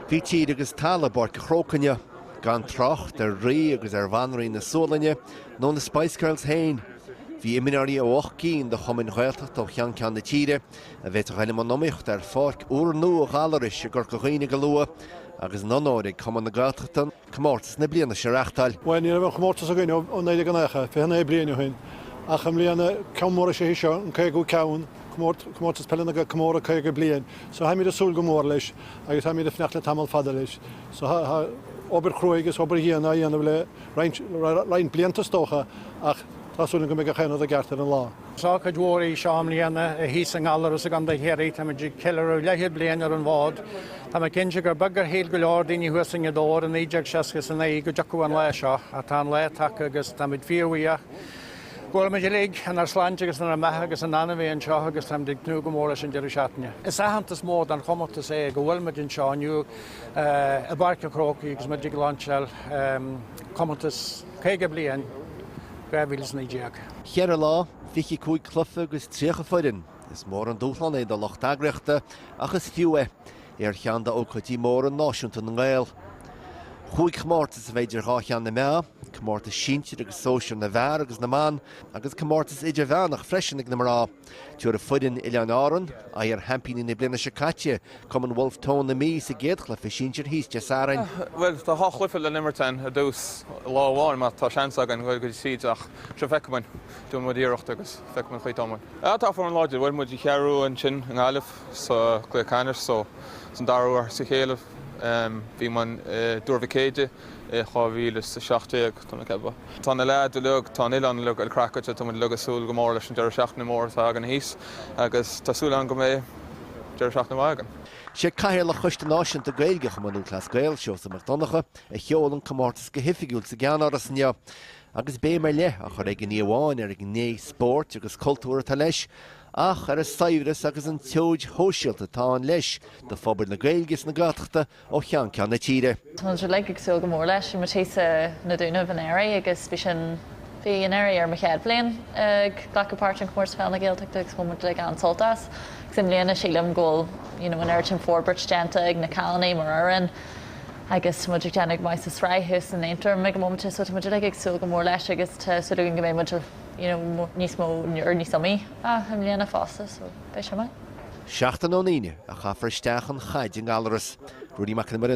Bhí tíad agus talla bpáirc Chrócaigh gan trocht rí agus bhanraí na Seoladh nó na Spice Girls hain. Bhí imreoirí ó 8 cín do chumann Gaeltachta ó cheann ceann na tíre a bheith a chaile nóíocht fáic uair nua gáalaris a gCorca go lua agus nóóraigh chumann na Gaeltachta Comórtas na bliana sé reachtáil. Well, ní raibh Comórtas a gine ó 9 gannacha, fé hena bliain hain. Ach am bliana ceann sé seo an cé go ceann Comórtas Peile go Comóra cé bliain. So ha mí a súl go mór leis agus ha mí a fneachla tamil fada leis. So ha obair Chrócaigh is obair híana dhéanamh le rein blianta stócha ach tásúna go mé a chéanna a gceartar an lá. Sá go dúirí seám líana a hí an allarús a gan chéirí tá ceú lehiad blian ar an bhád. Tá cinse gur bagar héad go leir daoine huasan dóir an éideag seachas an é go deú an le seo a tá léteach agus tá fíorhuiach. Bhfuil me lé an ar sláinte agus an methe agus an anmhéon seo agus tam nú go móra sin deir seaachne. Is ahantas mód an chomórtas é go bhfuil meid seániu a bPáirc Chrócaigh agus me láseil chomórtas cé blian bhílas na déag. Chear lá fichi cúig clufa agus tríocha foirin. Is mór an dúchlan é do Gaeltachta agus fiú ar cheanda ó chutí mór an náisiúnta na Gael. Chúig Comórtas a bhéidir cheann na mea, Comórtas síinte agus sóisiú na bhar agus na man, agus Comórtas idir bheannach freisinnig na mará. Tuair a foirin Ileán áran, a ar hampíní na bliana se caite, cumann Wolf tón na mí sa géadchla fi síintir híos de sárain. Well, tá háchlufa le nimmertain a dús láháin má tá seansagan bhfuil go síd ach se feiceáin dún mud íireacht agus feiceáin chuitáin. Tá for an láidir bhfuil mud chearú an sin an gáileh sa Chrócaigh so san darúar sa chéalah. Bhí man dúrmhicéide chábhíle sa 16 tána cebba. Tá na lead lug tá Ileán lug al Chrócaigh tá lugus súil go mór leis an deir seach na mór tá an híos agus tásúla an go mé deir seach na bhagan. sé caiir le chuiste náisiúnta Gaeilge chumann útlas Gael seo sa Martonacha a cheolann Comórtas go hifigiúil sa geanáras nne. Agus bé mar le a chur ag an níomháin ar ag né sport agus cultúra tá leis, ach ar a saibhras agus an teoid hóisialta tá an leis do phobail na Gaeilges na Gaeltachta ó cheann ceann na tíre. Tá le ag súil go mór leis mar tésa na dúna an éire agus bhí sin bhí an éire ar chead bliain ag bPáirc Comórtas Peile na Gaeltachta agus chumar le an soltas. Sim léana sílam ggóil an airtin forbert déanta ag na Calnaí mar áan. Agus muidir teannig mai sa sráithús an éintear me go mómte so muidir ag súil go mór leis agus suúing go mé muidir níos mó ar níos samí a léana fásta so bé sem mai. Seachtain ó níine a chafar isteach an chaid an gáalaras. Rúdí mac na mar